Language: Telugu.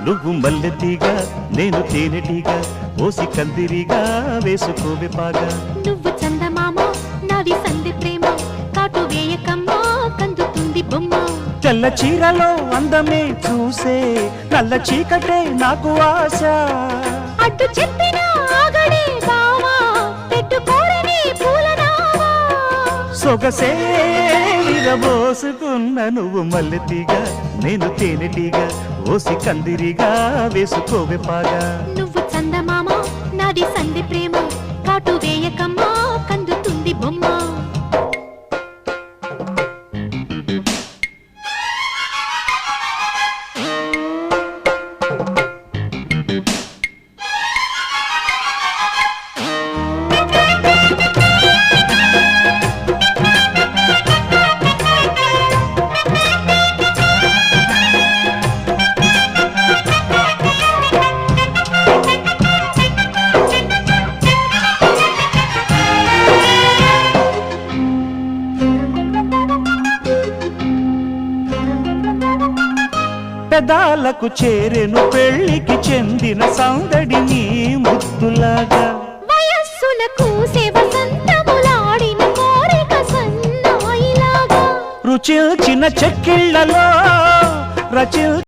నువ్వు మల్లెతీగా నేను తేనెటీగా ఓసి కందిరిగా వేసుకోవే పాగా నువ్వు చందమామ నాది సంధి ప్రేమ కాటు వేయకమ్మా కందుతుంది బొమ్మ తెల్ల చీరలో అందమే చూసే నల్ల చీకటే నాకు ఆశ అడ్డు చెప్పిన ఆగడే బావా పెట్టుకోరని పూలనావా సొగసే విరబోసుకున్న నువ్వు మల్లెతీగా నేను తేనెటీగా ఓసి కందిరిగా వేసుకోవే పాగా నువ్వు చందమామ నాది సంధి ప్రేమ కాటు వేయకమ్మా కందుతుంది బొమ్మ పెదాలకు చేరెను పెళ్లికి చెందిన సందడి నీ ముద్దులాగా వయస్సులకు సేవ సంతములాడిన కోరిక సన్నాయిలాగా రుచిల్చిన చెక్కిళ్లలో రచిల్